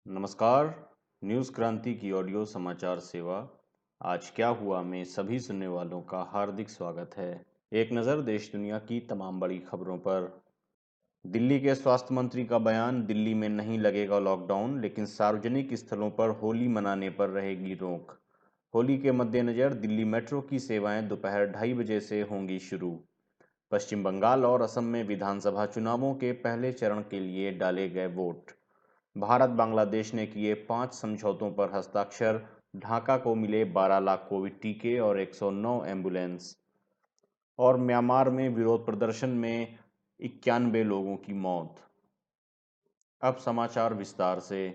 नमस्कार। न्यूज़ क्रांति की ऑडियो समाचार सेवा आज क्या हुआ में सभी सुनने वालों का हार्दिक स्वागत है। एक नज़र देश दुनिया की तमाम बड़ी खबरों पर। दिल्ली के स्वास्थ्य मंत्री का बयान, दिल्ली में नहीं लगेगा लॉकडाउन लेकिन सार्वजनिक स्थलों पर होली मनाने पर रहेगी रोक। होली के मद्देनज़र दिल्ली मेट्रो की सेवाएं दोपहर 2:30 बजे से होंगी शुरू। पश्चिम बंगाल और असम में विधानसभा चुनावों के पहले चरण के लिए डाले गए वोट। भारत बांग्लादेश ने किए 5 समझौतों पर हस्ताक्षर। ढाका को मिले 12 लाख कोविड टीके और 109 एम्बुलेंस। और म्यांमार में विरोध प्रदर्शन में 91 लोगों की मौत। अब समाचार विस्तार से।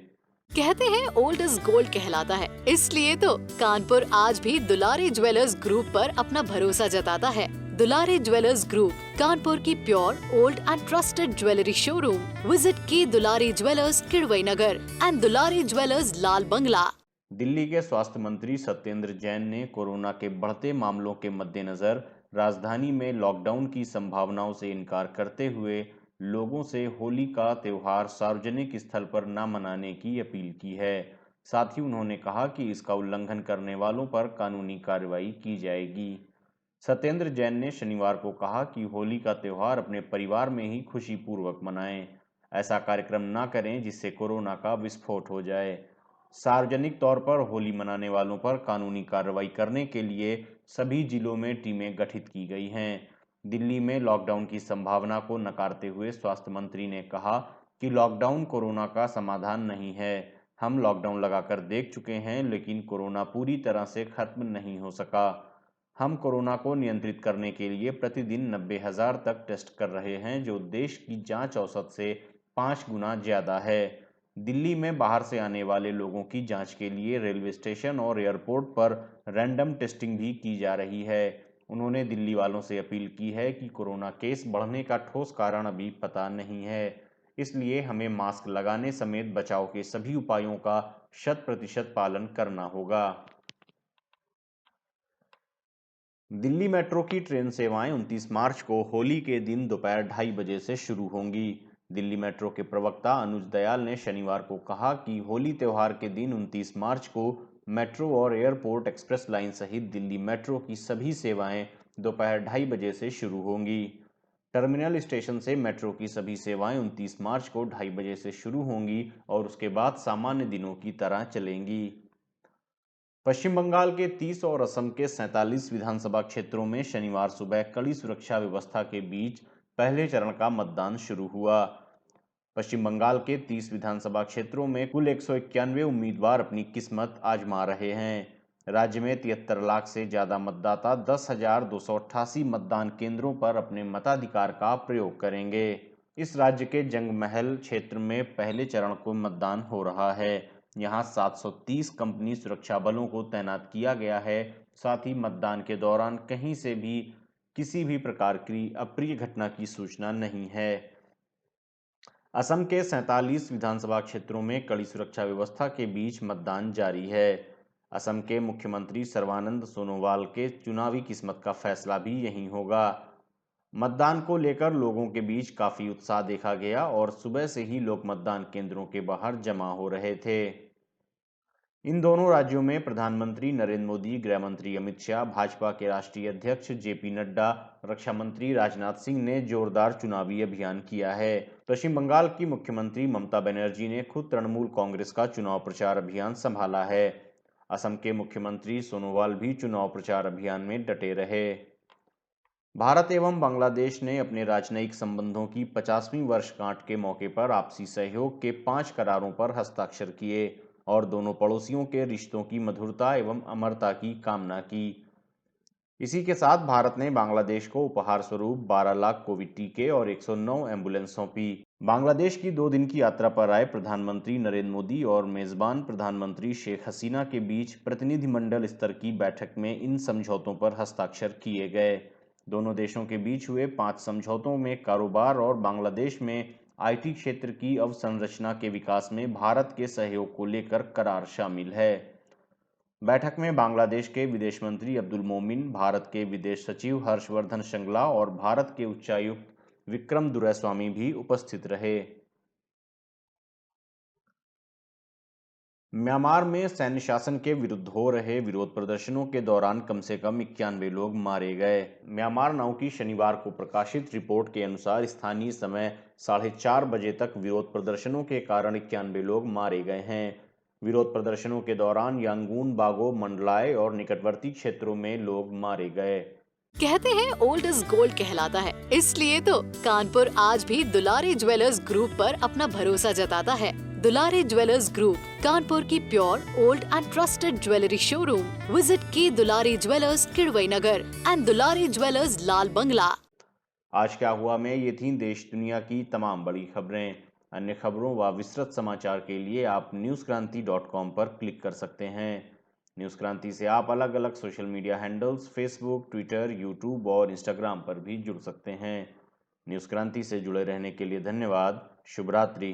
कहते हैं ओल्ड इज गोल्ड कहलाता है, इसलिए तो कानपुर आज भी दुलारी ज्वेलर्स ग्रुप पर अपना भरोसा जताता है। दुलारी ज्वेलर्स ग्रुप, कानपुर की pure old and trusted jewellery showroom. Visit की Dulari jewellers Kidwai Nagar and Dulari jewellers Lal Bangla. Delhi के स्वास्थ्य मंत्री सत्येंद्र जैन ने कोरोना के बढ़ते मामलों के मद्देनजर राजधानी में लॉकडाउन की संभावनाओं से इनकार करते हुए लोगों से होली का त्यौहार सार्वजनिक स्थल पर न मनाने की अपील की है। साथ ही उन्होंने कहा कि इसका उल्लंघन करने वालों पर कानूनी कार्रवाई की जाएगी। सत्येंद्र जैन ने शनिवार को कहा कि होली का त्यौहार अपने परिवार में ही खुशीपूर्वक मनाएं। ऐसा कार्यक्रम न करें जिससे कोरोना का विस्फोट हो जाए। सार्वजनिक तौर पर होली मनाने वालों पर कानूनी कार्रवाई करने के लिए सभी जिलों में टीमें गठित की गई हैं। दिल्ली में लॉकडाउन की संभावना को नकारते हुए स्वास्थ्य मंत्री ने कहा कि लॉकडाउन कोरोना का समाधान नहीं है। हम लॉकडाउन लगाकर देख चुके हैं लेकिन कोरोना पूरी तरह से खत्म नहीं हो सका। हम कोरोना को नियंत्रित करने के लिए प्रतिदिन 90,000 तक टेस्ट कर रहे हैं, जो देश की जांच औसत से 5 गुना ज्यादा है। दिल्ली में बाहर से आने वाले लोगों की जांच के लिए रेलवे स्टेशन और एयरपोर्ट पर रैंडम टेस्टिंग भी की जा रही है। उन्होंने दिल्ली वालों से अपील की है कि कोरोना केस बढ़ने का ठोस कारण अभी पता नहीं है, इसलिए हमें मास्क लगाने समेत बचाव के सभी उपायों का 100% पालन करना होगा। दिल्ली मेट्रो की ट्रेन सेवाएं 29 मार्च को होली के दिन दोपहर 2:30 बजे से शुरू होंगी। दिल्ली मेट्रो के प्रवक्ता अनुज दयाल ने शनिवार को कहा कि होली त्यौहार के दिन 29 मार्च को मेट्रो और एयरपोर्ट एक्सप्रेस लाइन सहित दिल्ली मेट्रो की सभी सेवाएं दोपहर 2:30 बजे से शुरू होंगी। टर्मिनल स्टेशन से मेट्रो की सभी सेवाएं 29 मार्च को 2:30 बजे से शुरू होंगी और उसके बाद सामान्य दिनों की तरह चलेंगी। पश्चिम बंगाल के 30 और असम के 47 विधानसभा क्षेत्रों में शनिवार सुबह कड़ी सुरक्षा व्यवस्था के बीच पहले चरण का मतदान शुरू हुआ। पश्चिम बंगाल के 30 विधानसभा क्षेत्रों में कुल 191 उम्मीदवार अपनी किस्मत आजमा रहे हैं। राज्य में 73 लाख से ज्यादा मतदाता 10,288 मतदान केंद्रों पर अपने मताधिकार का प्रयोग करेंगे। इस राज्य के जंगमहल क्षेत्र में पहले चरण को मतदान हो रहा है। यहां 730 कंपनी सुरक्षा बलों को तैनात किया गया है। साथ ही मतदान के दौरान कहीं से भी किसी भी प्रकार की अप्रिय घटना की सूचना नहीं है। असम के 47 विधानसभा क्षेत्रों में कड़ी सुरक्षा व्यवस्था के बीच मतदान जारी है। असम के मुख्यमंत्री सर्बानंद सोनोवाल के चुनावी किस्मत का फैसला भी यहीं होगा। मतदान को लेकर लोगों के बीच काफी उत्साह देखा गया और सुबह से ही लोग मतदान केंद्रों के बाहर जमा हो रहे थे। इन दोनों राज्यों में प्रधानमंत्री नरेंद्र मोदी, गृह मंत्री अमित शाह, भाजपा के राष्ट्रीय अध्यक्ष जेपी नड्डा, रक्षा मंत्री राजनाथ सिंह ने जोरदार चुनावी अभियान किया है। पश्चिम बंगाल की मुख्यमंत्री ममता बनर्जी ने खुद तृणमूल कांग्रेस का चुनाव प्रचार अभियान संभाला है। असम के मुख्यमंत्री सोनोवाल भी चुनाव प्रचार अभियान में डटे रहे। भारत एवं बांग्लादेश ने अपने राजनयिक संबंधों की 50वीं वर्षगांठ के मौके पर आपसी सहयोग के 5 करारों पर हस्ताक्षर किए और दोनों पड़ोसियों के रिश्तों की मधुरता एवं अमरता की कामना की। इसी के साथ भारत ने बांग्लादेश को उपहार स्वरूप 12 लाख कोविड टीके और 109 एम्बुलेंस सौंपी। बांग्लादेश की 2 दिन की यात्रा पर आए प्रधानमंत्री नरेंद्र मोदी और मेजबान प्रधानमंत्री शेख हसीना के बीच प्रतिनिधिमंडल स्तर की बैठक में इन समझौतों पर हस्ताक्षर किए गए। दोनों देशों के बीच हुए 5 समझौतों में कारोबार और बांग्लादेश में आईटी क्षेत्र की अवसंरचना के विकास में भारत के सहयोग को लेकर करार शामिल है। बैठक में बांग्लादेश के विदेश मंत्री अब्दुल मोमिन, भारत के विदेश सचिव हर्षवर्धन श्रृंगला और भारत के उच्चायुक्त विक्रम दुरैस्वामी भी उपस्थित रहे। म्यांमार में सैन्य शासन के विरुद्ध हो रहे विरोध प्रदर्शनों के दौरान कम से कम 91 लोग मारे गए। म्यांमार नाउ की शनिवार को प्रकाशित रिपोर्ट के अनुसार स्थानीय समय 4:30 बजे तक विरोध प्रदर्शनों के कारण 91 लोग मारे गए हैं। विरोध प्रदर्शनों के दौरान यांगून, बागो, मंडलाय और निकटवर्ती क्षेत्रों में लोग मारे गए। कहते हैं ओल्ड इज गोल्ड कहलाता है, इसलिए तो कानपुर आज भी दुलारी ज्वेलर्स ग्रुप पर अपना भरोसा जताता है। दुलारी ज्वेलर्स ग्रुप, कानपुर की pure, old and trusted jewellery showroom. Visit की Dulari jewellers, Kidwai Nagar and Dulari jewellers, Lal Bangla. आज क्या हुआ में ये थी देश दुनिया की तमाम बड़ी खबरें। अन्य खबरों व विस्तृत समाचार के लिए आप newskranti.com पर क्लिक कर सकते हैं। न्यूज़ क्रांति से आप अलग अलग social media handles Facebook, Twitter, YouTube और इंस्टाग्राम पर भी जुड़ सकते हैं। न्यूज़ क्रांति से जुड़े रहने के लिए धन्यवाद। शुभ रात्रि।